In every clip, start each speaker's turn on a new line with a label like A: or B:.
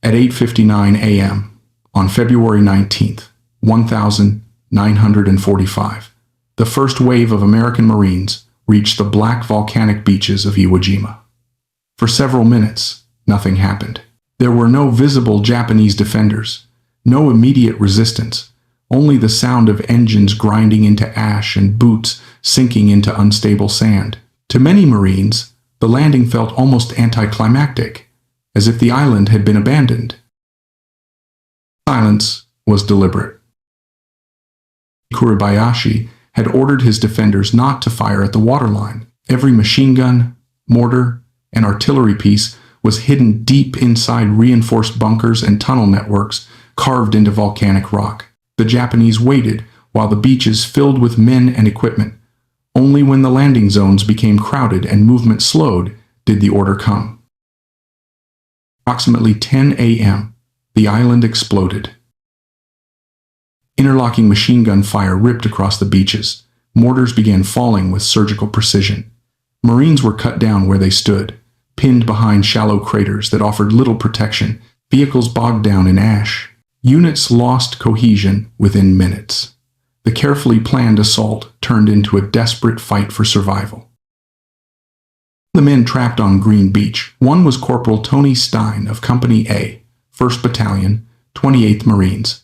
A: At 8:59 a.m. on February 19th, 1945, the first wave of American Marines reached the black volcanic beaches of Iwo Jima. For several minutes, nothing happened. There were no visible Japanese defenders, no immediate resistance, only the sound of engines grinding into ash and boots sinking into unstable sand. To many Marines, the landing felt almost anticlimactic, as if the island had been abandoned. Silence was deliberate. Kuribayashi had ordered his defenders not to fire at the waterline. Every machine gun, mortar, and artillery piece was hidden deep inside reinforced bunkers and tunnel networks carved into volcanic rock. The Japanese waited while the beaches filled with men and equipment. Only when the landing zones became crowded and movement slowed did the order come. Approximately 10 a.m., the island exploded. Interlocking machine gun fire ripped across the beaches. Mortars began falling with surgical precision. Marines were cut down where they stood, pinned behind shallow craters that offered little protection. Vehicles bogged down in ash. Units lost cohesion within minutes. The carefully planned assault turned into a desperate fight for survival. The men trapped on Green Beach. One was Corporal Tony Stein of Company A, 1st Battalion, 28th Marines.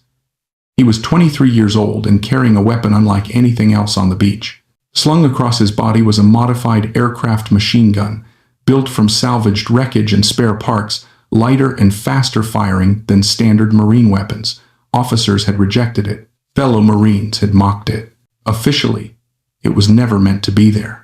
A: He was 23 years old and carrying a weapon unlike anything else on the beach. Slung across his body was a modified aircraft machine gun, built from salvaged wreckage and spare parts, lighter and faster firing than standard Marine weapons. Officers had rejected it. Fellow Marines had mocked it. Officially, it was never meant to be there.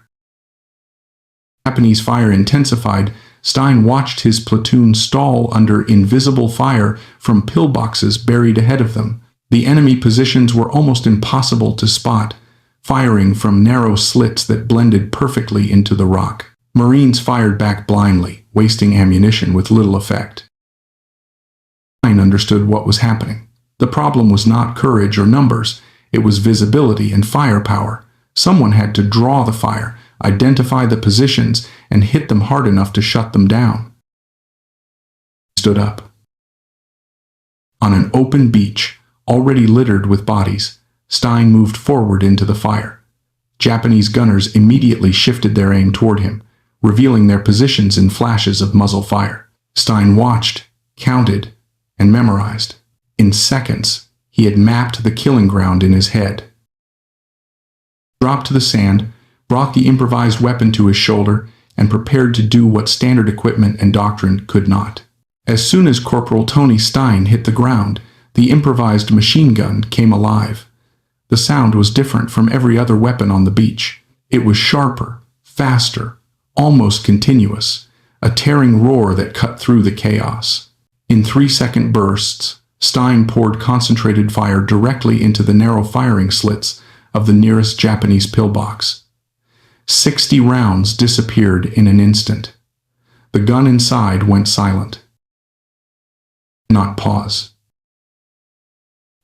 A: Japanese fire intensified. Stein watched his platoon stall under invisible fire from pillboxes buried ahead of them. The enemy positions were almost impossible to spot, firing from narrow slits that blended perfectly into the rock. Marines fired back blindly, wasting ammunition with little effect. Stein understood what was happening. The problem was not courage or numbers, it was visibility and firepower. Someone had to draw the fire, identify the positions, and hit them hard enough to shut them down. He stood up. On an open beach, already littered with bodies, Stein moved forward into the fire. Japanese gunners immediately shifted their aim toward him, revealing their positions in flashes of muzzle fire. Stein watched, counted, and memorized. In seconds, he had mapped the killing ground in his head. He dropped to the sand, brought the improvised weapon to his shoulder, and prepared to do what standard equipment and doctrine could not. As soon as Corporal Tony Stein hit the ground, the improvised machine gun came alive. The sound was different from every other weapon on the beach. It was sharper, faster, almost continuous, a tearing roar that cut through the chaos. In 3-second bursts, Stein poured concentrated fire directly into the narrow firing slits of the nearest Japanese pillbox. 60 rounds disappeared in an instant. The gun inside went silent. Not pause.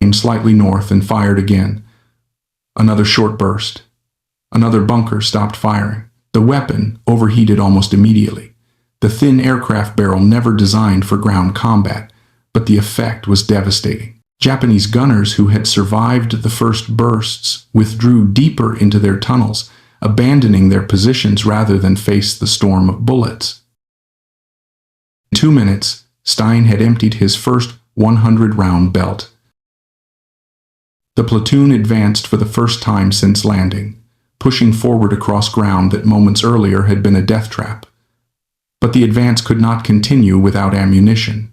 A: Came slightly north and fired again. Another short burst. Another bunker stopped firing. The weapon overheated almost immediately. The thin aircraft barrel never designed for ground combat, but the effect was devastating. Japanese gunners who had survived the first bursts withdrew deeper into their tunnels, abandoning their positions rather than face the storm of bullets. In 2 minutes, Stein had emptied his first 100-round belt. The platoon advanced for the first time since landing, pushing forward across ground that moments earlier had been a death trap. But the advance could not continue without ammunition.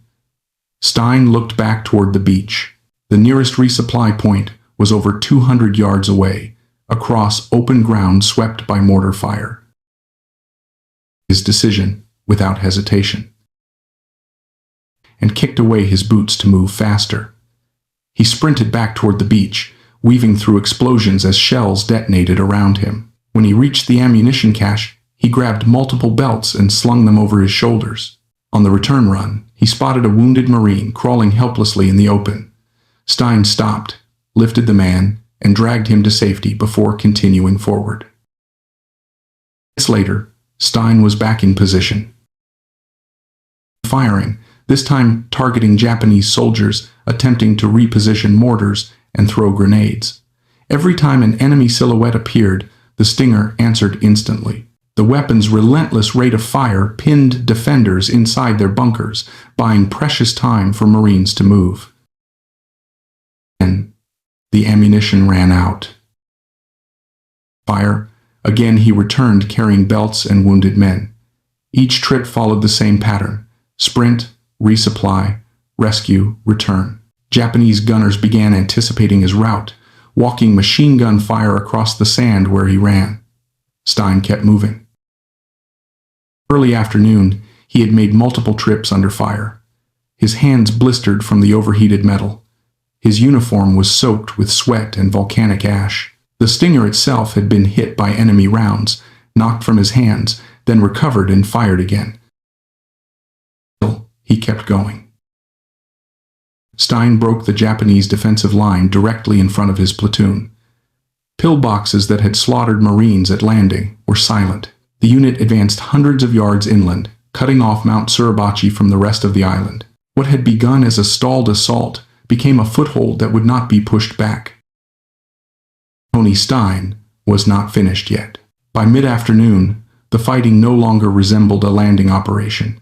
A: Stein looked back toward the beach. The nearest resupply point was over 200 yards away, across open ground swept by mortar fire. His decision, without hesitation, and kicked away his boots to move faster. He sprinted back toward the beach, weaving through explosions as shells detonated around him. When he reached the ammunition cache, he grabbed multiple belts and slung them over his shoulders. On the return run, he spotted a wounded Marine crawling helplessly in the open. Stein stopped, lifted the man, and dragged him to safety before continuing forward. Minutes later, Stein was back in position. Firing, this time targeting Japanese soldiers attempting to reposition mortars and throw grenades. Every time an enemy silhouette appeared, the Stinger answered instantly. The weapon's relentless rate of fire pinned defenders inside their bunkers, buying precious time for Marines to move. Then, the ammunition ran out. Fire. Again he returned carrying belts and wounded men. Each trip followed the same pattern: sprint, resupply, rescue, return. Japanese gunners began anticipating his route, walking machine gun fire across the sand where he ran. Stein kept moving. Early afternoon, he had made multiple trips under fire. His hands blistered from the overheated metal. His uniform was soaked with sweat and volcanic ash. The Stinger itself had been hit by enemy rounds, knocked from his hands, then recovered and fired again. Still, he kept going. Stein broke the Japanese defensive line directly in front of his platoon. Pillboxes that had slaughtered Marines at landing were silent. The unit advanced hundreds of yards inland, cutting off Mount Kuribayashi from the rest of the island. What had begun as a stalled assault became a foothold that would not be pushed back. Tony Stein was not finished yet. By mid-afternoon, the fighting no longer resembled a landing operation.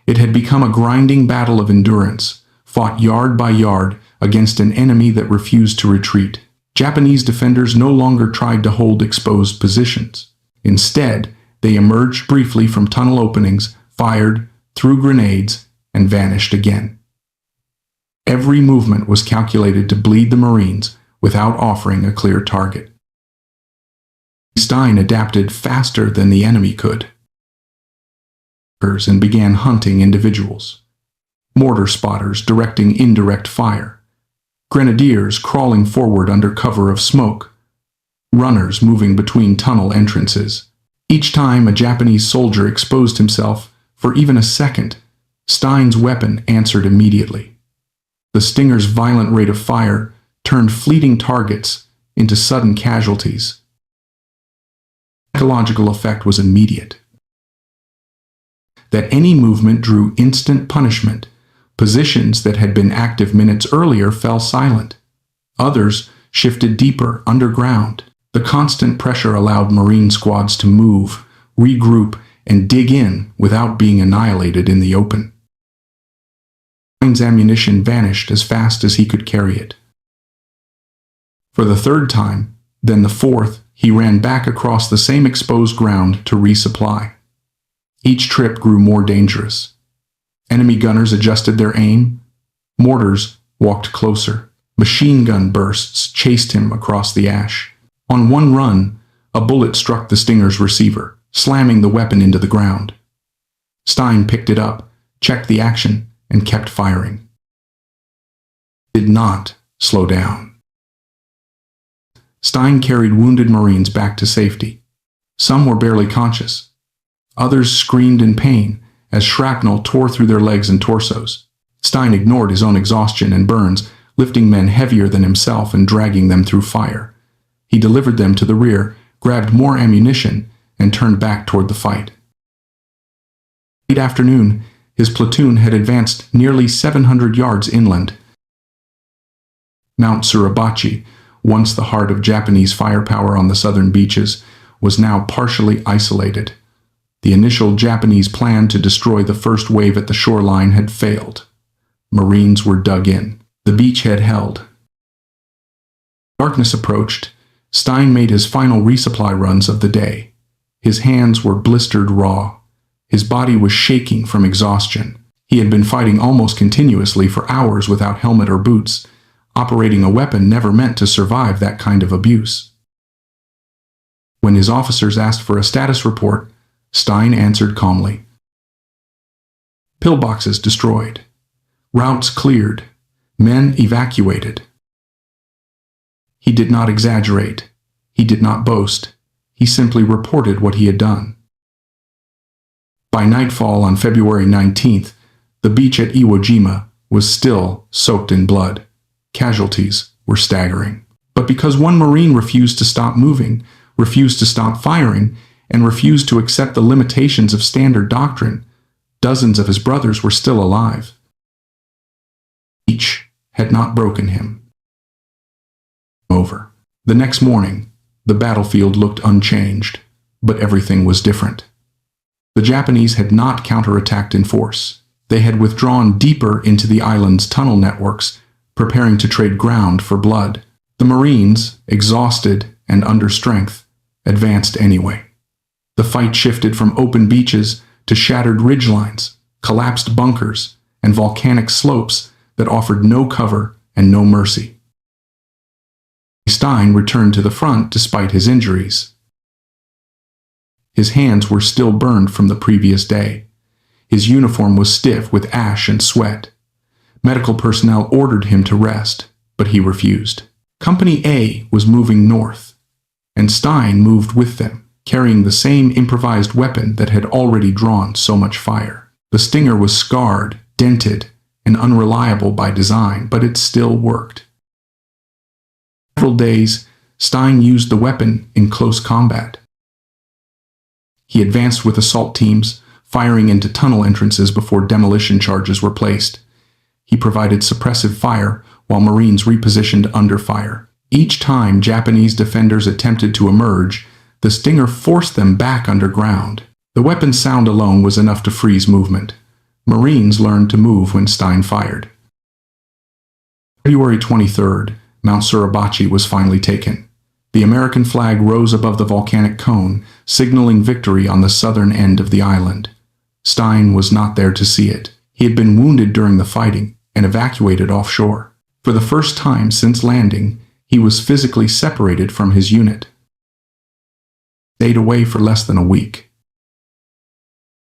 A: It had become a grinding battle of endurance, fought yard by yard against an enemy that refused to retreat. Japanese defenders no longer tried to hold exposed positions. Instead, they emerged briefly from tunnel openings, fired, threw grenades, and vanished again. Every movement was calculated to bleed the Marines without offering a clear target. Stein adapted faster than the enemy could and began hunting individuals. Mortar spotters directing indirect fire, grenadiers crawling forward under cover of smoke, runners moving between tunnel entrances. Each time a Japanese soldier exposed himself for even a second, Stein's weapon answered immediately. The Stinger's violent rate of fire turned fleeting targets into sudden casualties. The psychological effect was immediate. That any movement drew instant punishment. Positions that had been active minutes earlier fell silent. Others shifted deeper underground. The constant pressure allowed Marine squads to move, regroup, and dig in without being annihilated in the open. Stein's ammunition vanished as fast as he could carry it. For the third time, then the fourth, he ran back across the same exposed ground to resupply. Each trip grew more dangerous. Enemy gunners adjusted their aim. Mortars walked closer. Machine gun bursts chased him across the ash. On one run, a bullet struck the Stinger's receiver, slamming the weapon into the ground. Stein picked it up, checked the action, and kept firing. Did not slow down. Stein carried wounded Marines back to safety. Some were barely conscious. Others screamed in pain as shrapnel tore through their legs and torsos. Stein ignored his own exhaustion and burns, lifting men heavier than himself and dragging them through fire. He delivered them to the rear, grabbed more ammunition, and turned back toward the fight. Late afternoon, his platoon had advanced nearly 700 yards inland. Mount Kuribayashi, once the heart of Japanese firepower on the southern beaches, was now partially isolated. The initial Japanese plan to destroy the first wave at the shoreline had failed. Marines were dug in. The beachhead held. Darkness approached. Stein made his final resupply runs of the day. His hands were blistered raw. His body was shaking from exhaustion. He had been fighting almost continuously for hours without helmet or boots. Operating a weapon never meant to survive that kind of abuse. When his officers asked for a status report, Stein answered calmly. Pillboxes destroyed. Routes cleared. Men evacuated. He did not exaggerate. He did not boast. He simply reported what he had done. By nightfall on February 19th, the beach at Iwo Jima was still soaked in blood. Casualties were staggering. But because one Marine refused to stop moving, refused to stop firing, and refused to accept the limitations of standard doctrine, dozens of his brothers were still alive. had not broken him. Over. The next morning, the battlefield looked unchanged, but everything was different. The Japanese had not counterattacked in force. They had withdrawn deeper into the island's tunnel networks, preparing to trade ground for blood. The Marines, exhausted and under strength, advanced anyway. The fight shifted from open beaches to shattered ridgelines, collapsed bunkers, and volcanic slopes that offered no cover and no mercy. Stein returned to the front despite his injuries. His hands were still burned from the previous day. His uniform was stiff with ash and sweat. Medical personnel ordered him to rest, but he refused. Company A was moving north, and Stein moved with them, carrying the same improvised weapon that had already drawn so much fire. The Stinger was scarred, dented, and unreliable by design, but it still worked. For several days, Stein used the weapon in close combat. He advanced with assault teams, firing into tunnel entrances before demolition charges were placed. He provided suppressive fire while Marines repositioned under fire. Each time Japanese defenders attempted to emerge, the Stinger forced them back underground. The weapon's sound alone was enough to freeze movement. Marines learned to move when Stein fired. February 23rd, Mount Suribachi was finally taken. The American flag rose above the volcanic cone, signaling victory on the southern end of the island. Stein was not there to see it. He had been wounded during the fighting and evacuated offshore. For the first time since landing, he was physically separated from his unit. Stayed away for less than a week.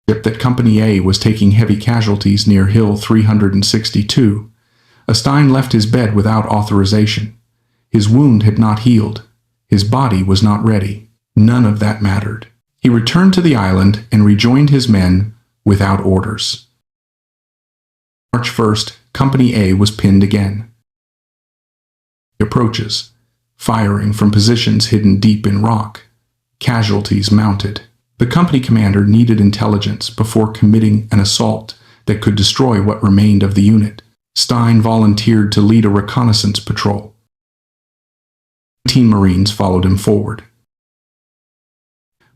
A: The ship that Company A was taking heavy casualties near Hill 362. Stein left his bed without authorization. His wound had not healed. His body was not ready. None of that mattered. He returned to the island and rejoined his men without orders. March 1st, Company A was pinned again. Approaches, firing from positions hidden deep in rock. Casualties mounted. The company commander needed intelligence before committing an assault that could destroy what remained of the unit. Stein volunteered to lead a reconnaissance patrol. 19 Marines followed him forward.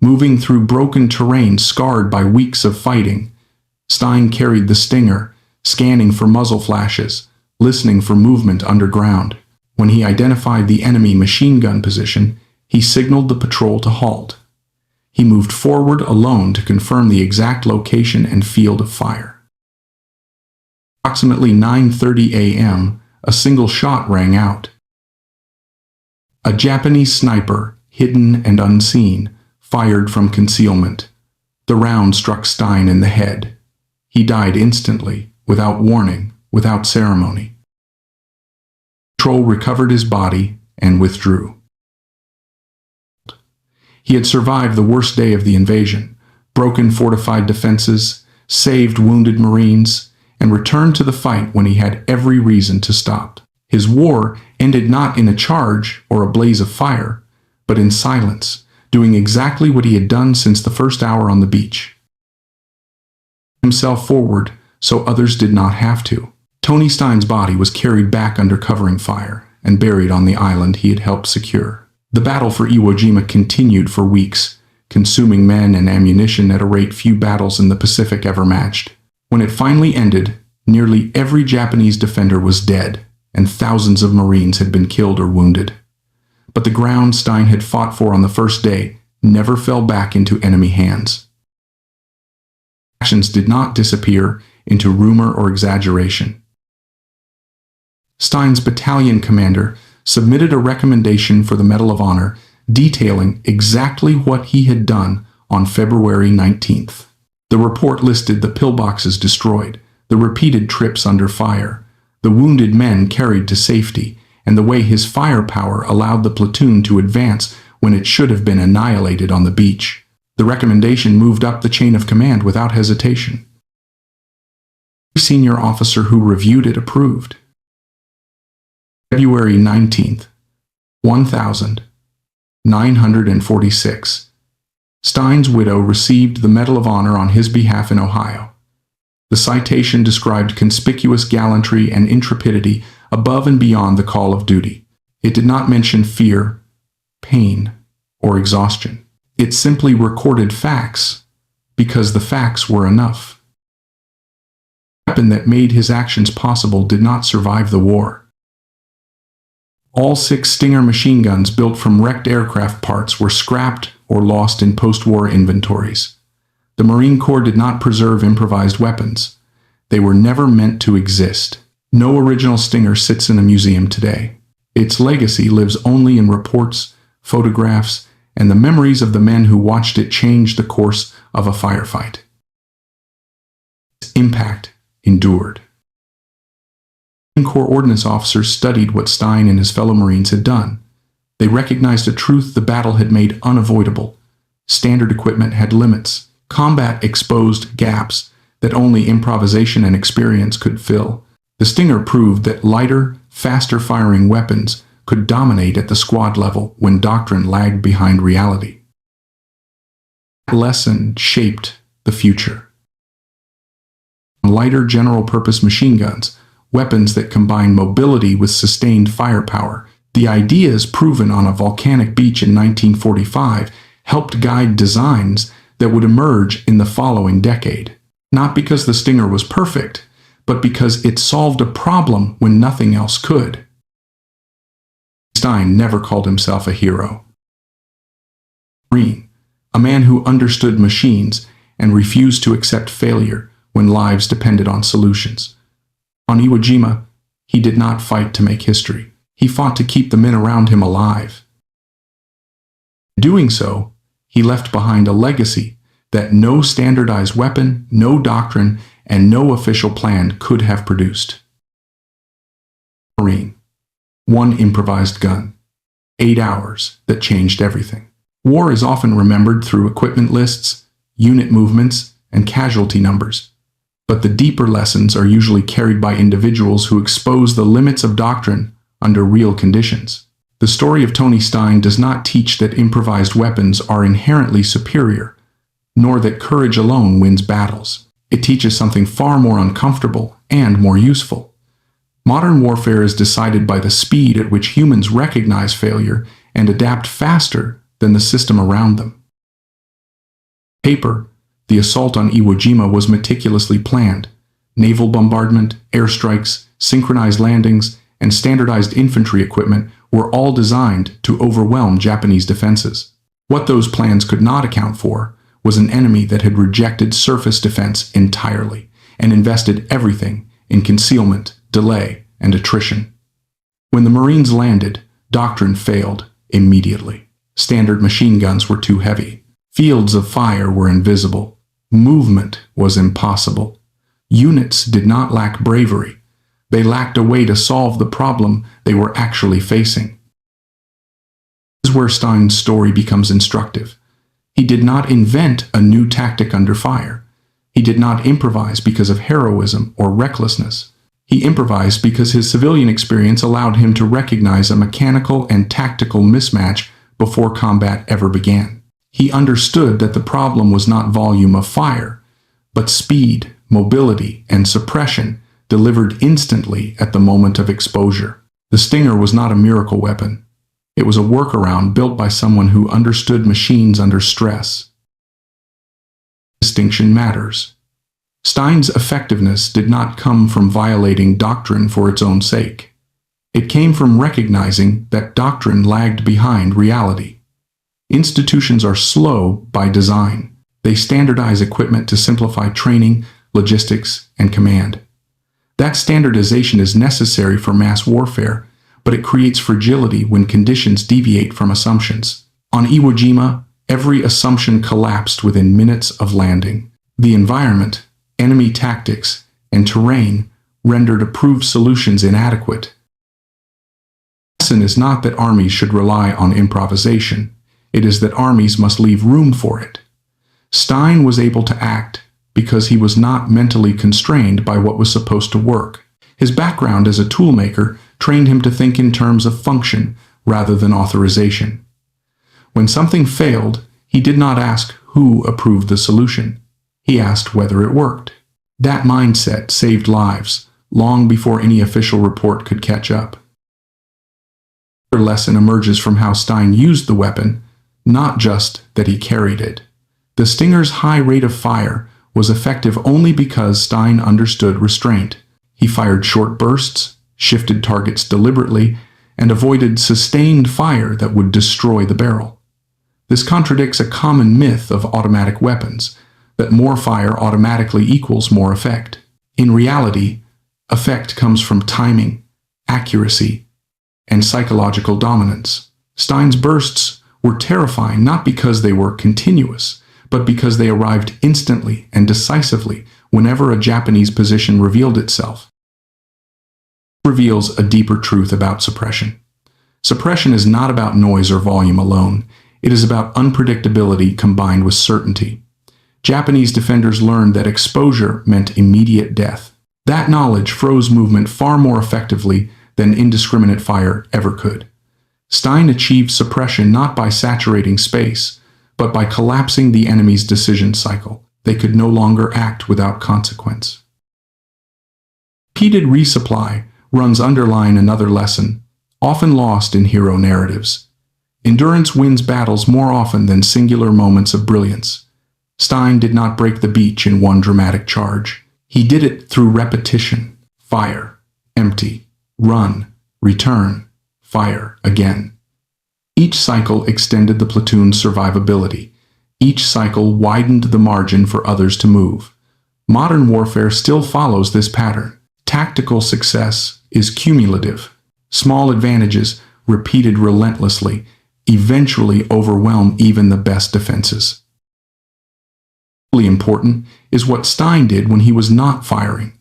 A: Moving through broken terrain scarred by weeks of fighting, Stein carried the Stinger, scanning for muzzle flashes, listening for movement underground. When he identified the enemy machine gun position, he signaled the patrol to halt. He moved forward alone to confirm the exact location and field of fire. Approximately 9:30 a.m., a single shot rang out. A Japanese sniper, hidden and unseen, fired from concealment. The round struck Stein in the head. He died instantly, without warning, without ceremony. Patrol recovered his body and withdrew. He had survived the worst day of the invasion, broken fortified defenses, saved wounded Marines, and returned to the fight when he had every reason to stop. His war ended not in a charge or a blaze of fire, but in silence, doing exactly what he had done since the first hour on the beach. Himself forward so others did not have to. Tony Stein's body was carried back under covering fire and buried on the island he had helped secure. The battle for Iwo Jima continued for weeks, consuming men and ammunition at a rate few battles in the Pacific ever matched. When it finally ended, nearly every Japanese defender was dead, and thousands of Marines had been killed or wounded. But the ground Stein had fought for on the first day never fell back into enemy hands. Actions did not disappear into rumor or exaggeration. Stein's battalion commander submitted a recommendation for the Medal of Honor detailing exactly what he had done on February 19th. The report listed the pillboxes destroyed, the repeated trips under fire, the wounded men carried to safety, and the way his firepower allowed the platoon to advance when it should have been annihilated on the beach. The recommendation moved up the chain of command without hesitation. The senior officer who reviewed it approved. February 19th, 1946. Stein's widow received the Medal of Honor on his behalf in Ohio. The citation described conspicuous gallantry and intrepidity above and beyond the call of duty. It did not mention fear, pain, or exhaustion. It simply recorded facts, because the facts were enough. The weapon that made his actions possible did not survive the war. All 6 Stinger machine guns built from wrecked aircraft parts were scrapped or lost in post-war inventories. The Marine Corps did not preserve improvised weapons. They were never meant to exist. No original Stinger sits in a museum today. Its legacy lives only in reports, photographs, and the memories of the men who watched it change the course of a firefight. Its impact endured. Marine Corps Ordnance officers studied what Stein and his fellow Marines had done. They recognized a truth the battle had made unavoidable. Standard equipment had limits. Combat exposed gaps that only improvisation and experience could fill. The Stinger proved that lighter, faster-firing weapons could dominate at the squad level when doctrine lagged behind reality. That lesson shaped the future. Lighter general-purpose machine guns, weapons that combine mobility with sustained firepower. The ideas proven on a volcanic beach in 1945 helped guide designs that would emerge in the following decade. Not because the Stinger was perfect, but because it solved a problem when nothing else could. Stein never called himself a hero. Marine, a man who understood machines and refused to accept failure when lives depended on solutions. On Iwo Jima, he did not fight to make history. He fought to keep the men around him alive. In doing so, he left behind a legacy that no standardized weapon, no doctrine, and no official plan could have produced. Marine. 1 improvised gun. 8 hours that changed everything. War is often remembered through equipment lists, unit movements, and casualty numbers. But the deeper lessons are usually carried by individuals who expose the limits of doctrine under real conditions. The story of Tony Stein does not teach that improvised weapons are inherently superior, nor that courage alone wins battles. It teaches something far more uncomfortable and more useful. Modern warfare is decided by the speed at which humans recognize failure and adapt faster than the system around them. Paper, the assault on Iwo Jima was meticulously planned. Naval bombardment, airstrikes, synchronized landings, and standardized infantry equipment were all designed to overwhelm Japanese defenses. What those plans could not account for was an enemy that had rejected surface defense entirely and invested everything in concealment, delay, and attrition. When the Marines landed, doctrine failed immediately. Standard machine guns were too heavy. Fields of fire were invisible. Movement was impossible. Units did not lack bravery. They lacked a way to solve the problem they were actually facing. This is where Stein's story becomes instructive. He did not invent a new tactic under fire. He did not improvise because of heroism or recklessness. He improvised because his civilian experience allowed him to recognize a mechanical and tactical mismatch before combat ever began. He understood that the problem was not volume of fire, but speed, mobility, and suppression delivered instantly at the moment of exposure. The Stinger was not a miracle weapon. It was a workaround built by someone who understood machines under stress. Distinction matters. Stein's effectiveness did not come from violating doctrine for its own sake. It came from recognizing that doctrine lagged behind reality. Institutions are slow by design. They standardize equipment to simplify training, logistics, and command. That standardization is necessary for mass warfare, but it creates fragility when conditions deviate from assumptions. On Iwo Jima, every assumption collapsed within minutes of landing. The environment, enemy tactics, and terrain rendered approved solutions inadequate. The lesson is not that armies should rely on improvisation. It is that armies must leave room for it. Stein was able to act because he was not mentally constrained by what was supposed to work. His background as a toolmaker trained him to think in terms of function rather than authorization. When something failed, he did not ask who approved the solution. He asked whether it worked. That mindset saved lives long before any official report could catch up. Another lesson emerges from how Stein used the weapon, not just that he carried it. The Stinger's high rate of fire was effective only because Stein understood restraint. He fired short bursts, shifted targets deliberately, and avoided sustained fire that would destroy the barrel. This contradicts a common myth of automatic weapons, that more fire automatically equals more effect. In reality, effect comes from timing, accuracy, and psychological dominance. Stein's bursts were terrifying not because they were continuous, but because they arrived instantly and decisively whenever a Japanese position revealed itself. It reveals a deeper truth about suppression. Suppression is not about noise or volume alone. It is about unpredictability combined with certainty. Japanese defenders learned that exposure meant immediate death. That knowledge froze movement far more effectively than indiscriminate fire ever could. Stein achieved suppression not by saturating space, but by collapsing the enemy's decision cycle. They could no longer act without consequence. Repeated resupply runs underline another lesson, often lost in hero narratives. Endurance wins battles more often than singular moments of brilliance. Stein did not break the beach in one dramatic charge. He did it through repetition. Fire, empty, run, return, fire again. Each cycle extended the platoon's survivability. Each cycle widened the margin for others to move. Modern warfare still follows this pattern. Tactical success is cumulative. Small advantages, repeated relentlessly, eventually overwhelm even the best defenses. Equally important is what Stein did when he was not firing.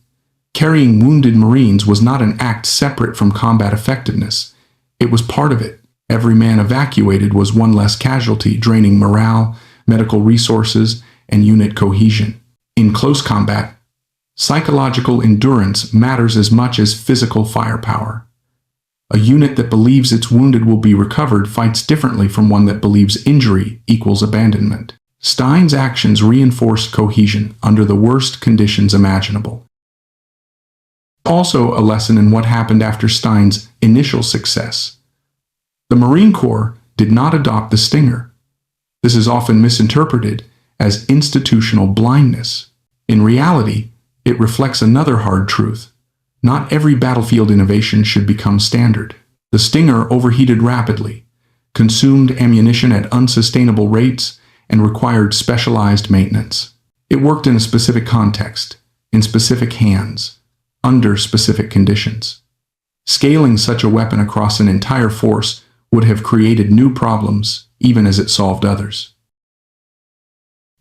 A: Carrying wounded Marines was not an act separate from combat effectiveness. It was part of it. Every man evacuated was one less casualty, draining morale, medical resources, and unit cohesion. In close combat, psychological endurance matters as much as physical firepower. A unit that believes its wounded will be recovered fights differently from one that believes injury equals abandonment. Stein's actions reinforced cohesion under the worst conditions imaginable. Also a lesson in what happened after Stein's initial success. The Marine Corps did not adopt the Stinger. This is often misinterpreted as institutional blindness. In reality, it reflects another hard truth. Not every battlefield innovation should become standard. The Stinger overheated rapidly, consumed ammunition at unsustainable rates, and required specialized maintenance. It worked in a specific context, in specific hands, under specific conditions. Scaling such a weapon across an entire force would have created new problems, even as it solved others.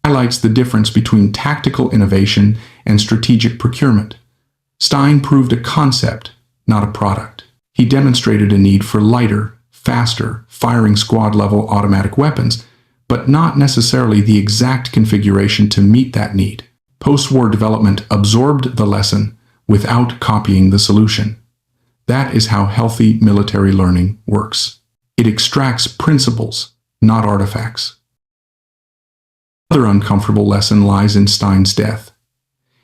A: It highlights the difference between tactical innovation and strategic procurement. Stein proved a concept, not a product. He demonstrated a need for lighter, faster, firing squad-level automatic weapons, but not necessarily the exact configuration to meet that need. Post-war development absorbed the lesson without copying the solution. That is how healthy military learning works. It extracts principles, not artifacts. Another uncomfortable lesson lies in Stein's death.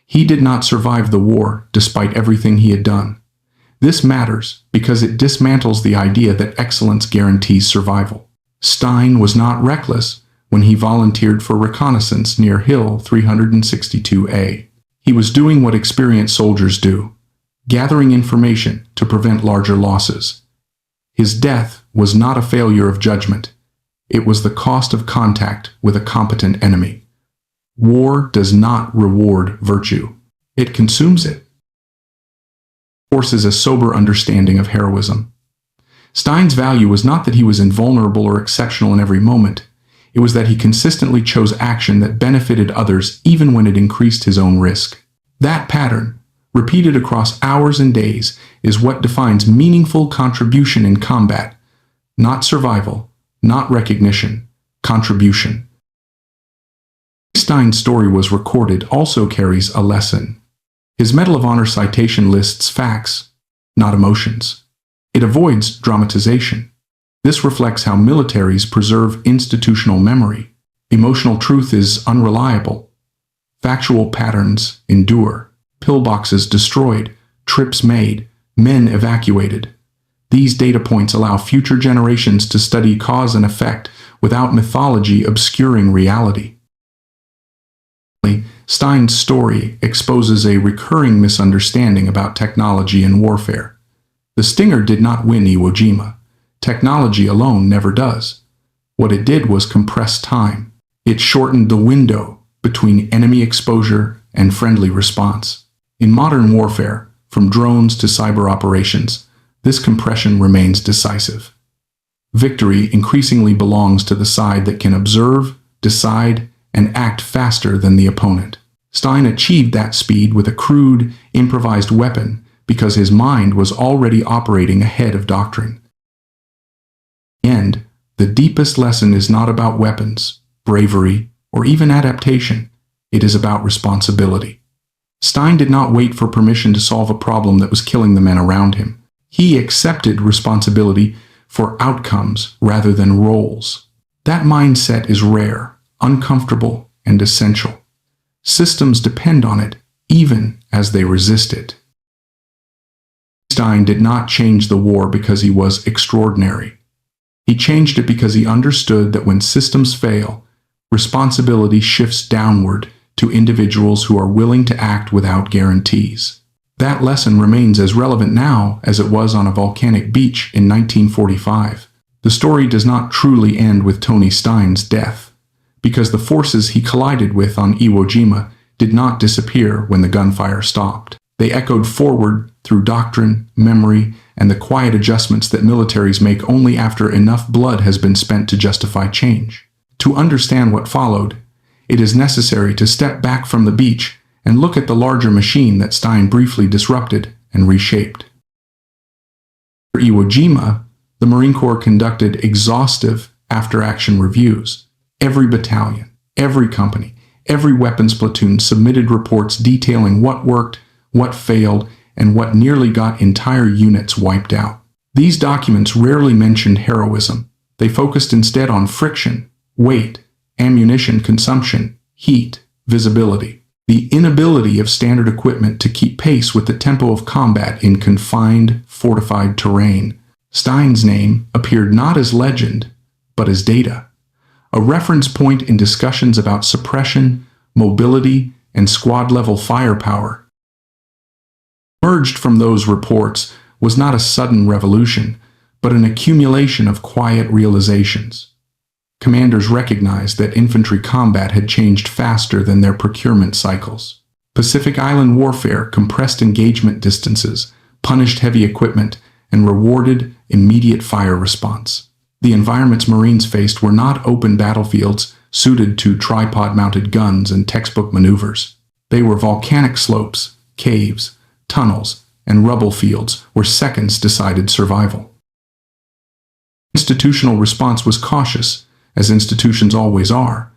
A: He did not survive the war despite everything he had done. This matters because it dismantles the idea that excellence guarantees survival. Stein was not reckless when he volunteered for reconnaissance near Hill 362A. He was doing what experienced soldiers do, gathering information to prevent larger losses. His death was not a failure of judgment. It was the cost of contact with a competent enemy. War does not reward virtue. It consumes it. It forces a sober understanding of heroism. Stein's value was not that he was invulnerable or exceptional in every moment. It was that he consistently chose action that benefited others even when it increased his own risk. That pattern, repeated across hours and days, is what defines meaningful contribution in combat. Not survival, not recognition, contribution. Stein's story was recorded also carries a lesson. His Medal of Honor citation lists facts, not emotions. It avoids dramatization. This reflects how militaries preserve institutional memory. Emotional truth is unreliable. Factual patterns endure. Pillboxes destroyed. trips made, men evacuated. These data points allow future generations to study cause and effect without mythology obscuring reality. Stein's story exposes a recurring misunderstanding about technology and warfare. The Stinger did not win Iwo Jima. Technology alone never does. What it did was compress time. It shortened the window between enemy exposure and friendly response. In modern warfare, from drones to cyber operations, this compression remains decisive. Victory increasingly belongs to the side that can observe, decide, and act faster than the opponent. Stein achieved that speed with a crude, improvised weapon because his mind was already operating ahead of doctrine. In the end, the deepest lesson is not about weapons, bravery, or even adaptation. It is about responsibility. Stein did not wait for permission to solve a problem that was killing the men around him. He accepted responsibility for outcomes rather than roles. That mindset is rare, uncomfortable, and essential. Systems depend on it, even as they resist it. Stein did not change the war because he was extraordinary. He changed it because he understood that when systems fail, responsibility shifts downward to individuals who are willing to act without guarantees. That lesson remains as relevant now as it was on a volcanic beach in 1945. The story does not truly end with Tony Stein's death, because the forces he collided with on Iwo Jima did not disappear when the gunfire stopped. They echoed forward through doctrine, memory, and the quiet adjustments that militaries make only after enough blood has been spent to justify change. To understand what followed, it is necessary to step back from the beach and look at the larger machine that Stein briefly disrupted and reshaped. For Iwo Jima, the Marine Corps conducted exhaustive after-action reviews. Every battalion, every company, every weapons platoon submitted reports detailing what worked, what failed, and what nearly got entire units wiped out. These documents rarely mentioned heroism. They focused instead on friction, weight, ammunition consumption, heat, visibility. The inability of standard equipment to keep pace with the tempo of combat in confined, fortified terrain. Stein's name appeared not as legend, but as data, a reference point in discussions about suppression, mobility, and squad-level firepower. Emerged from those reports was not a sudden revolution, but an accumulation of quiet realizations. Commanders recognized that infantry combat had changed faster than their procurement cycles. Pacific Island warfare compressed engagement distances, punished heavy equipment, and rewarded immediate fire response. The environments Marines faced were not open battlefields suited to tripod-mounted guns and textbook maneuvers. They were volcanic slopes, caves, tunnels, and rubble fields where seconds decided survival. Institutional response was cautious, as institutions always are.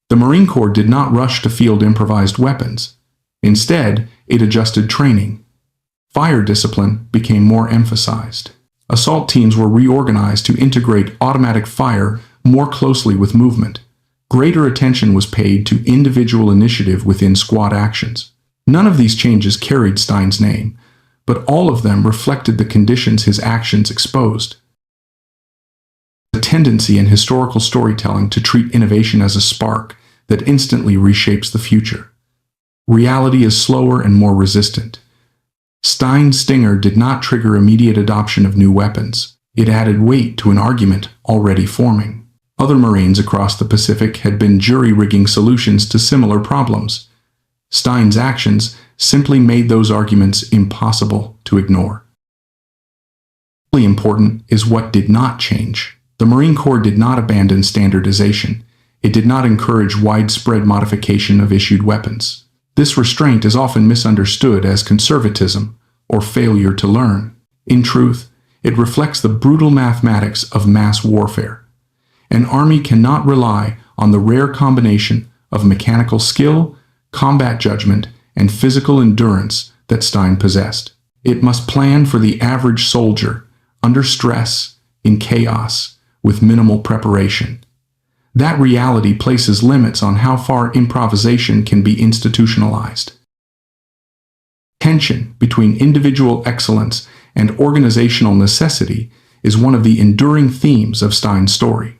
A: The Marine Corps did not rush to field improvised weapons. Instead, it adjusted training. Fire discipline became more emphasized. Assault teams were reorganized to integrate automatic fire more closely with movement. Greater attention was paid to individual initiative within squad actions. None of these changes carried Stein's name, but all of them reflected the conditions his actions exposed. A tendency in historical storytelling to treat innovation as a spark that instantly reshapes the future. Reality is slower and more resistant. Stein's Stinger did not trigger immediate adoption of new weapons. It added weight to an argument already forming. Other Marines across the Pacific had been jury-rigging solutions to similar problems. Stein's actions simply made those arguments impossible to ignore. Equally important is what did not change. The Marine Corps did not abandon standardization. It did not encourage widespread modification of issued weapons. This restraint is often misunderstood as conservatism or failure to learn. In truth, it reflects the brutal mathematics of mass warfare. An army cannot rely on the rare combination of mechanical skill, combat judgment, and physical endurance that Stein possessed. It must plan for the average soldier, under stress, in chaos, with minimal preparation. That reality places limits on how far improvisation can be institutionalized. Tension between individual excellence and organizational necessity is one of the enduring themes of Stein's story.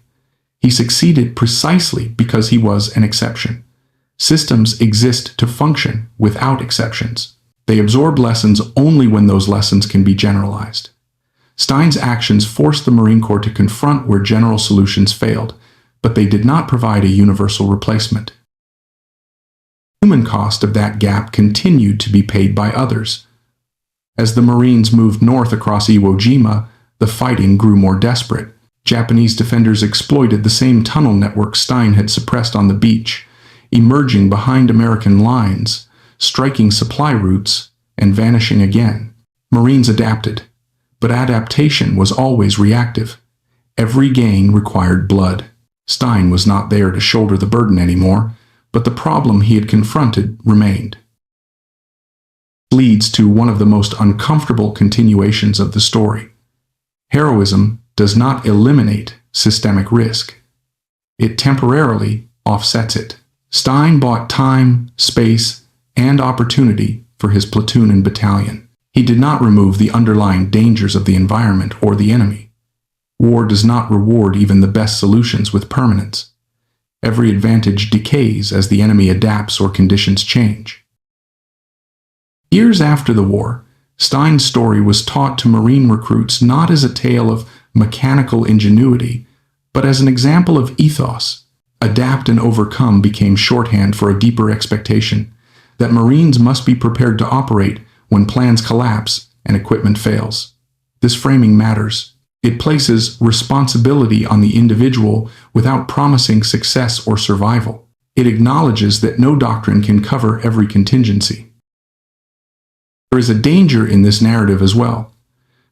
A: He succeeded precisely because he was an exception. Systems exist to function without exceptions. They absorb lessons only when those lessons can be generalized. Stein's actions forced the Marine Corps to confront where general solutions failed, but they did not provide a universal replacement. The human cost of that gap continued to be paid by others. As the Marines moved north across Iwo Jima, the fighting grew more desperate. Japanese defenders exploited the same tunnel network Stein had suppressed on the beach, emerging behind American lines, striking supply routes, and vanishing again. Marines adapted, but adaptation was always reactive. Every gain required blood. Stein was not there to shoulder the burden anymore, but the problem he had confronted remained. This leads to one of the most uncomfortable continuations of the story. Heroism does not eliminate systemic risk. It temporarily offsets it. Stein bought time, space, and opportunity for his platoon and battalion. He did not remove the underlying dangers of the environment or the enemy. War does not reward even the best solutions with permanence. Every advantage decays as the enemy adapts or conditions change. Years after the war, Stein's story was taught to Marine recruits not as a tale of mechanical ingenuity, but as an example of ethos. Adapt and overcome became shorthand for a deeper expectation that Marines must be prepared to operate when plans collapse and equipment fails. This framing matters. It places responsibility on the individual without promising success or survival. It acknowledges that no doctrine can cover every contingency. There is a danger in this narrative as well.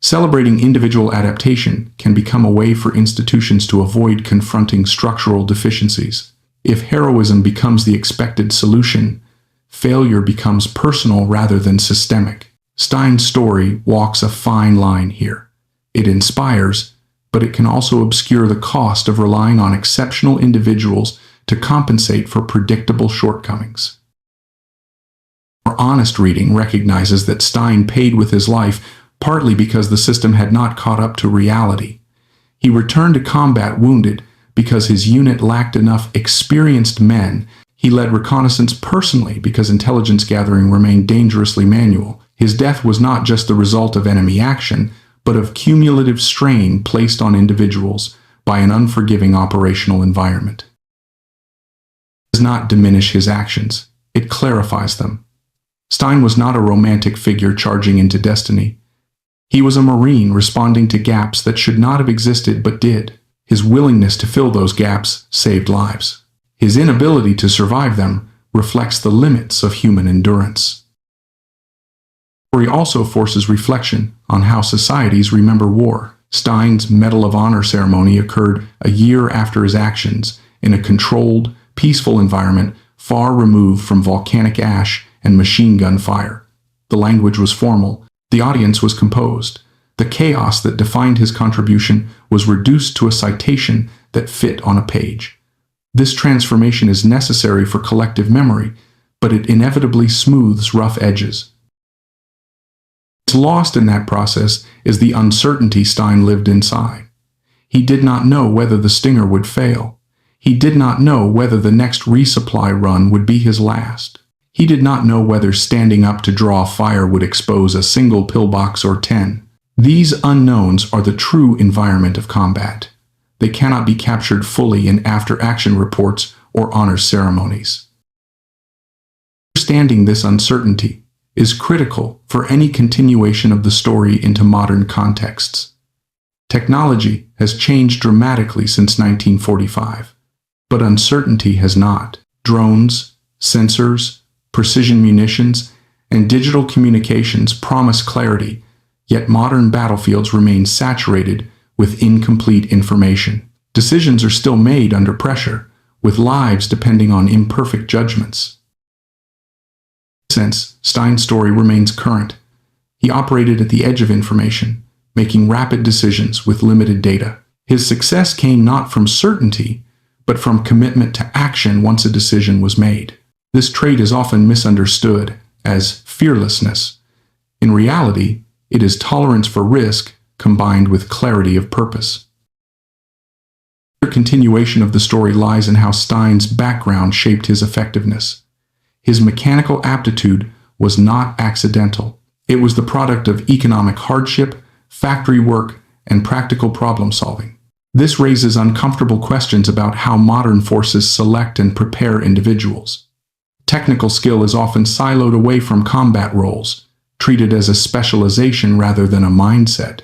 A: Celebrating individual adaptation can become a way for institutions to avoid confronting structural deficiencies. If heroism becomes the expected solution, failure becomes personal rather than systemic. Stein's story walks a fine line here. It inspires, but it can also obscure the cost of relying on exceptional individuals to compensate for predictable shortcomings. More honest reading recognizes that Stein paid with his life partly because the system had not caught up to reality. He returned to combat wounded because his unit lacked enough experienced men. He led reconnaissance personally because intelligence gathering remained dangerously manual. His death was not just the result of enemy action, but of cumulative strain placed on individuals by an unforgiving operational environment. It does not diminish his actions, it clarifies them. Stein was not a romantic figure charging into destiny. He was a Marine responding to gaps that should not have existed but did. His willingness to fill those gaps saved lives. His inability to survive them reflects the limits of human endurance. The story also forces reflection on how societies remember war. Stein's Medal of Honor ceremony occurred a year after his actions in a controlled, peaceful environment far removed from volcanic ash and machine gun fire. The language was formal, the audience was composed. The chaos that defined his contribution was reduced to a citation that fit on a page. This transformation is necessary for collective memory, but it inevitably smooths rough edges. Lost in that process is the uncertainty Stein lived inside. He did not know whether the Stinger would fail. He did not know whether the next resupply run would be his last. He did not know whether standing up to draw fire would expose a single pillbox or 10. These unknowns are the true environment of combat. They cannot be captured fully in after-action reports or honor ceremonies. Understanding this uncertainty is critical for any continuation of the story into modern contexts. Technology has changed dramatically since 1945, but uncertainty has not. Drones, sensors, precision munitions, and digital communications promise clarity, yet modern battlefields remain saturated with incomplete information. Decisions are still made under pressure, with lives depending on imperfect judgments. Sense, Stein's story remains current. He operated at the edge of information, making rapid decisions with limited data. His success came not from certainty, but from commitment to action once a decision was made. This trait is often misunderstood as fearlessness, In reality, it is tolerance for risk combined with clarity of purpose. The continuation of the story lies in how Stein's background shaped his effectiveness. His mechanical aptitude was not accidental. It was the product of economic hardship, factory work, and practical problem solving. This raises uncomfortable questions about how modern forces select and prepare individuals. Technical skill is often siloed away from combat roles, treated as a specialization rather than a mindset.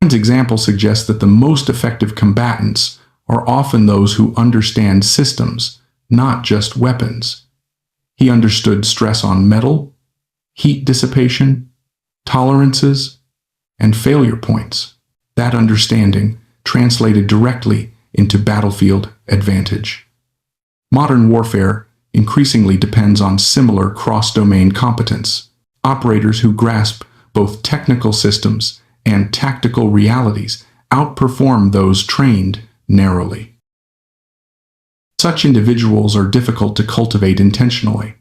A: Stein's example suggests that the most effective combatants are often those who understand systems, not just weapons. He understood stress on metal, heat dissipation, tolerances, and failure points. That understanding translated directly into battlefield advantage. Modern warfare increasingly depends on similar cross-domain competence. Operators who grasp both technical systems and tactical realities outperform those trained narrowly. Such individuals are difficult to cultivate intentionally.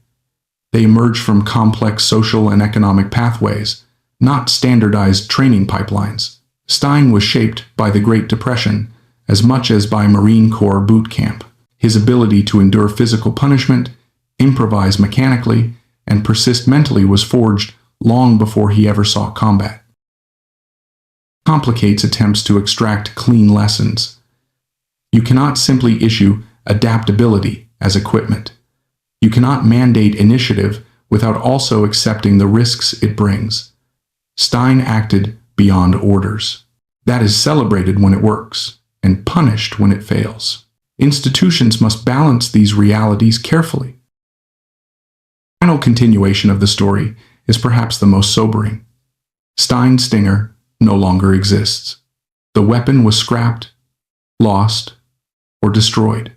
A: They emerge from complex social and economic pathways, not standardized training pipelines. Stein was shaped by the Great Depression as much as by Marine Corps boot camp. His ability to endure physical punishment, improvise mechanically, and persist mentally was forged long before he ever saw combat. Complicates attempts to extract clean lessons. You cannot simply issue adaptability as equipment. You cannot mandate initiative without also accepting the risks it brings. Stein acted beyond orders. That is celebrated when it works, and punished when it fails. Institutions must balance these realities carefully. The final continuation of the story is perhaps the most sobering. Stein's stinger no longer exists. The weapon was scrapped, lost, or destroyed.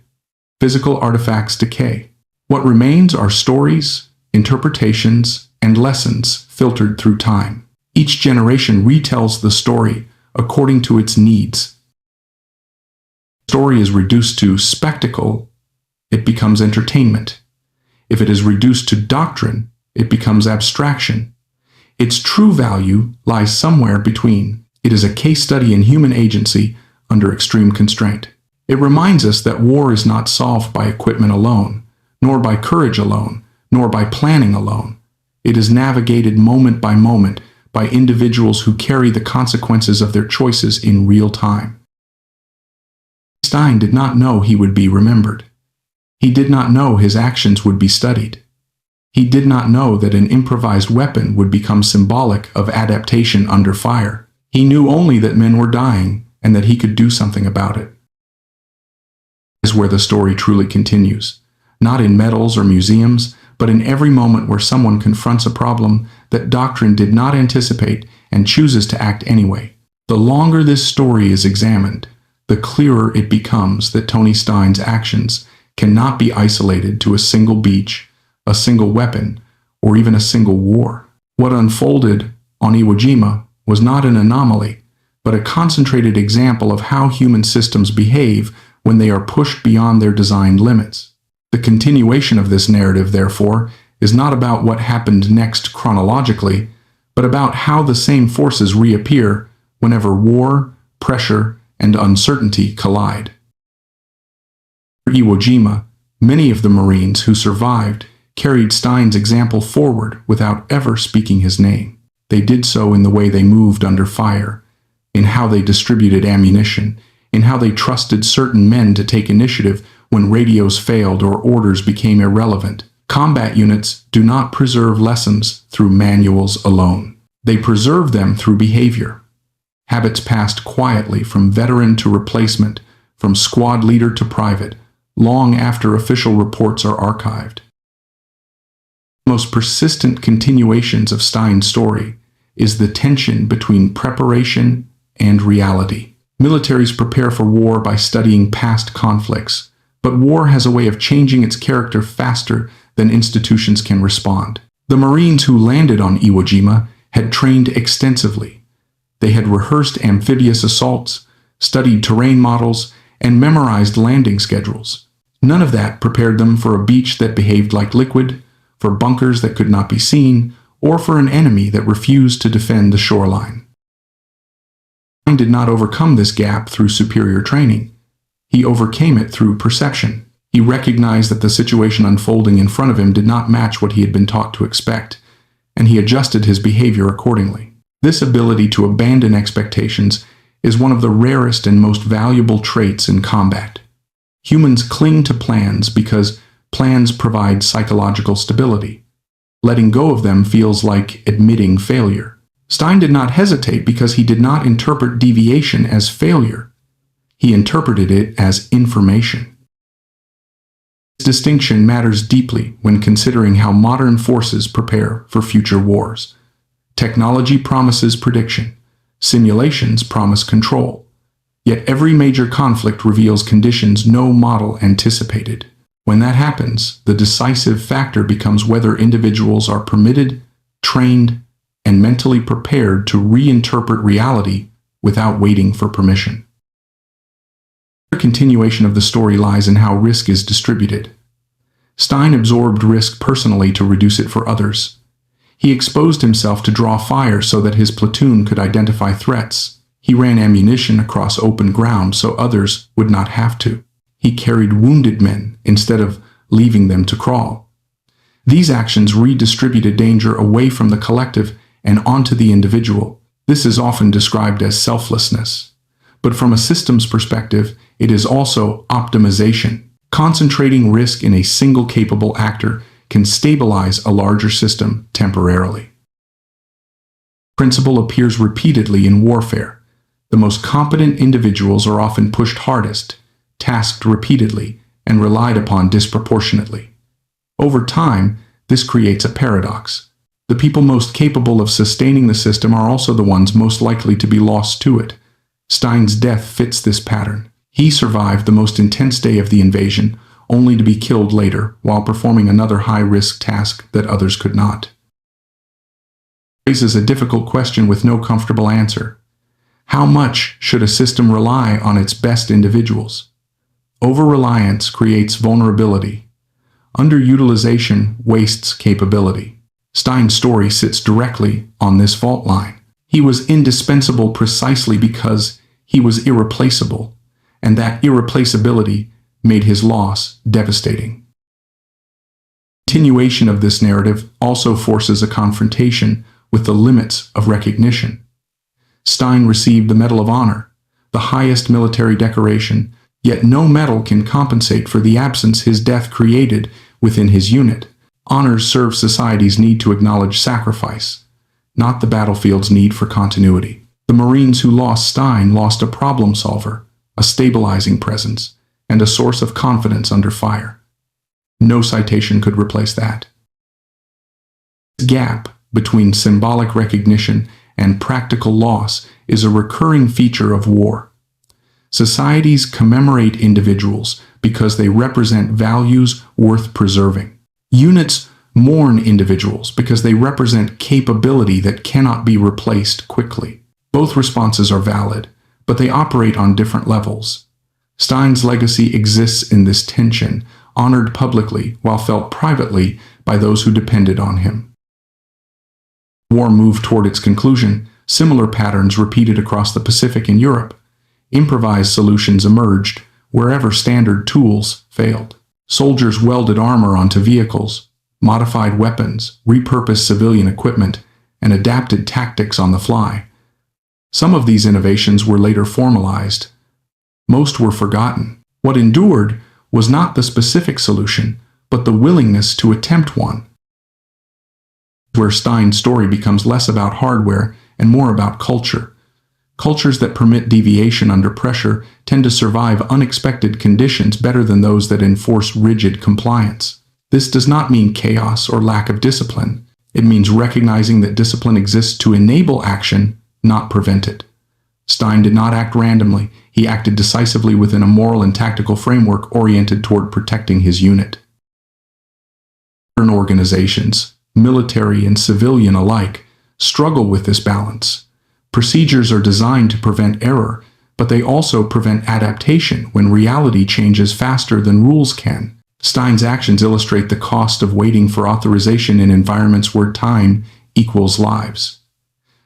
A: Physical artifacts decay. What remains are stories, interpretations, and lessons filtered through time. Each generation retells the story according to its needs. If the story is reduced to spectacle, it becomes entertainment. If it is reduced to doctrine, it becomes abstraction. Its true value lies somewhere between. It is a case study in human agency under extreme constraint. It reminds us that war is not solved by equipment alone, nor by courage alone, nor by planning alone. It is navigated moment by moment by individuals who carry the consequences of their choices in real time. Stein did not know he would be remembered. He did not know his actions would be studied. He did not know that an improvised weapon would become symbolic of adaptation under fire. He knew only that men were dying and that he could do something about it. This is where the story truly continues, not in medals or museums, but in every moment where someone confronts a problem that doctrine did not anticipate and chooses to act anyway. The longer this story is examined, the clearer it becomes that Tony Stein's actions cannot be isolated to a single beach, a single weapon, or even a single war. What unfolded on Iwo Jima was not an anomaly, but a concentrated example of how human systems behave when they are pushed beyond their designed limits. The continuation of this narrative, therefore, is not about what happened next chronologically, but about how the same forces reappear whenever war, pressure, and uncertainty collide. For Iwo Jima, many of the Marines who survived carried Stein's example forward without ever speaking his name. They did so in the way they moved under fire, in how they distributed ammunition, in how they trusted certain men to take initiative when radios failed or orders became irrelevant. Combat units do not preserve lessons through manuals alone. They preserve them through behavior. Habits passed quietly from veteran to replacement, from squad leader to private, long after official reports are archived. The most persistent continuations of Stein's story is the tension between preparation and reality. Militaries prepare for war by studying past conflicts, but war has a way of changing its character faster than institutions can respond. The Marines who landed on Iwo Jima had trained extensively. They had rehearsed amphibious assaults, studied terrain models, and memorized landing schedules. None of that prepared them for a beach that behaved like liquid, for bunkers that could not be seen, or for an enemy that refused to defend the shoreline. Stein did not overcome this gap through superior training. He overcame it through perception. He recognized that the situation unfolding in front of him did not match what he had been taught to expect, and he adjusted his behavior accordingly. This ability to abandon expectations is one of the rarest and most valuable traits in combat. Humans cling to plans because plans provide psychological stability. Letting go of them feels like admitting failure. Stein did not hesitate because he did not interpret deviation as failure. He interpreted it as information. This distinction matters deeply when considering how modern forces prepare for future wars. Technology promises prediction. Simulations promise control. Yet every major conflict reveals conditions no model anticipated. When that happens, the decisive factor becomes whether individuals are permitted, trained, and mentally prepared to reinterpret reality without waiting for permission. The continuation of the story lies in how risk is distributed. Stein absorbed risk personally to reduce it for others. He exposed himself to draw fire so that his platoon could identify threats. He ran ammunition across open ground so others would not have to. He carried wounded men instead of leaving them to crawl. These actions redistributed danger away from the collective and onto the individual. This is often described as selflessness. But from a systems perspective, it is also optimization. Concentrating risk in a single capable actor can stabilize a larger system temporarily. The principle appears repeatedly in warfare. The most competent individuals are often pushed hardest, tasked repeatedly, and relied upon disproportionately. Over time, this creates a paradox. The people most capable of sustaining the system are also the ones most likely to be lost to it. Stein's death fits this pattern. He survived the most intense day of the invasion, only to be killed later while performing another high-risk task that others could not. It raises a difficult question with no comfortable answer. How much should a system rely on its best individuals? Over-reliance creates vulnerability. Underutilization wastes capability. Stein's story sits directly on this fault line. He was indispensable precisely because he was irreplaceable, and that irreplaceability made his loss devastating. Continuation of this narrative also forces a confrontation with the limits of recognition. Stein received the Medal of Honor, the highest military decoration, yet no medal can compensate for the absence his death created within his unit. Honors serve society's need to acknowledge sacrifice, not the battlefield's need for continuity. The Marines who lost Stein lost a problem solver, a stabilizing presence, and a source of confidence under fire. No citation could replace that. This gap between symbolic recognition and practical loss is a recurring feature of war. Societies commemorate individuals because they represent values worth preserving. Units mourn individuals because they represent capability that cannot be replaced quickly. Both responses are valid, but they operate on different levels. Stein's legacy exists in this tension, honored publicly while felt privately by those who depended on him. The war moved toward its conclusion. Similar patterns repeated across the Pacific and Europe. Improvised solutions emerged wherever standard tools failed. Soldiers welded armor onto vehicles, modified weapons, repurposed civilian equipment, and adapted tactics on the fly. Some of these innovations were later formalized. Most were forgotten. What endured was not the specific solution, but the willingness to attempt one. Where Stein's story becomes less about hardware and more about culture. Cultures that permit deviation under pressure tend to survive unexpected conditions better than those that enforce rigid compliance. This does not mean chaos or lack of discipline. It means recognizing that discipline exists to enable action, not prevent it. Stein did not act randomly. He acted decisively within a moral and tactical framework oriented toward protecting his unit. Modern organizations, military and civilian alike, struggle with this balance. Procedures are designed to prevent error, but they also prevent adaptation when reality changes faster than rules can. Stein's actions illustrate the cost of waiting for authorization in environments where time equals lives.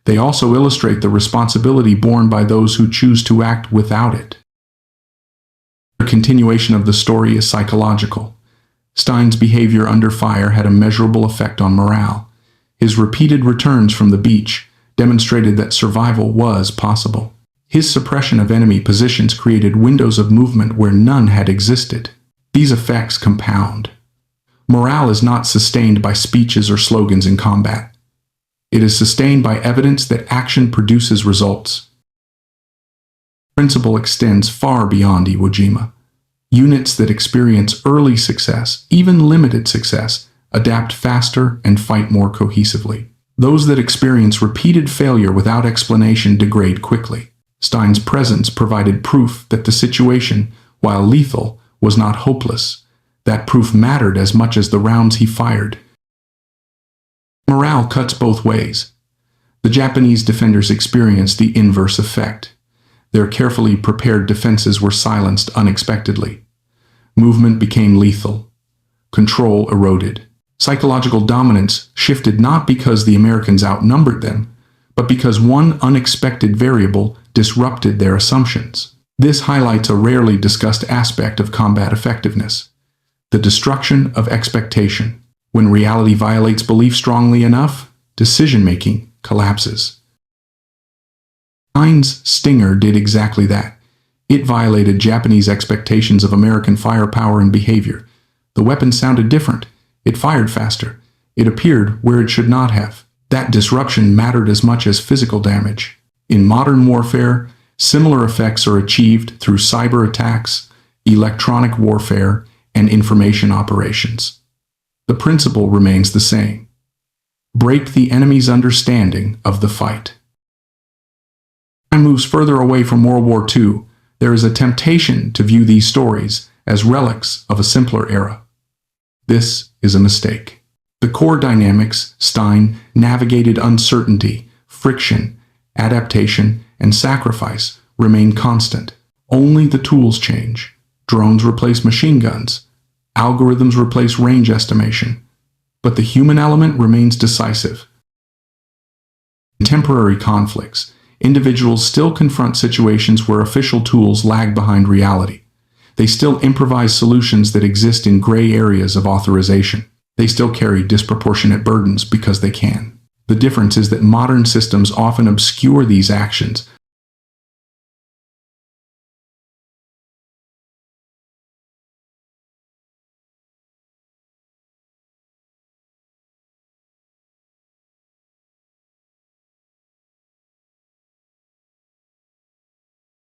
A: They also illustrate the responsibility borne by those who choose to act without it. The continuation of the story is psychological. Stein's behavior under fire had a measurable effect on morale. His repeated returns from the beach demonstrated that survival was possible. His suppression of enemy positions created windows of movement where none had existed. These effects compound. Morale is not sustained by speeches or slogans in combat. It is sustained by evidence that action produces results. The principle extends far beyond Iwo Jima. Units that experience early success, even limited success, adapt faster and fight more cohesively. Those that experience repeated failure without explanation degrade quickly. Stein's presence provided proof that the situation, while lethal, was not hopeless. That proof mattered as much as the rounds he fired. Morale cuts both ways. The Japanese defenders experienced the inverse effect. Their carefully prepared defenses were silenced unexpectedly. Movement became lethal. Control eroded. Psychological dominance shifted not because the Americans outnumbered them, but because one unexpected variable disrupted their assumptions. This highlights a rarely discussed aspect of combat effectiveness: the destruction of expectation. When reality violates belief strongly enough, decision-making collapses. Stein's Stinger did exactly that. It violated Japanese expectations of American firepower and behavior. The weapon sounded different. It fired faster. It appeared where it should not have. That disruption mattered as much as physical damage. In modern warfare, similar effects are achieved through cyber attacks, electronic warfare, and information operations. The principle remains the same. Break the enemy's understanding of the fight. As time moves further away from World War II, there is a temptation to view these stories as relics of a simpler era. This is a mistake. The core dynamics Stein navigated: uncertainty, friction, adaptation, and sacrifice remain constant. Only the tools change. Drones replace machine guns. Algorithms replace range estimation. But the human element remains decisive. In contemporary conflicts, individuals still confront situations where official tools lag behind reality. They still improvise solutions that exist in gray areas of authorization. They still carry disproportionate burdens because they can. The difference is that modern systems often obscure these actions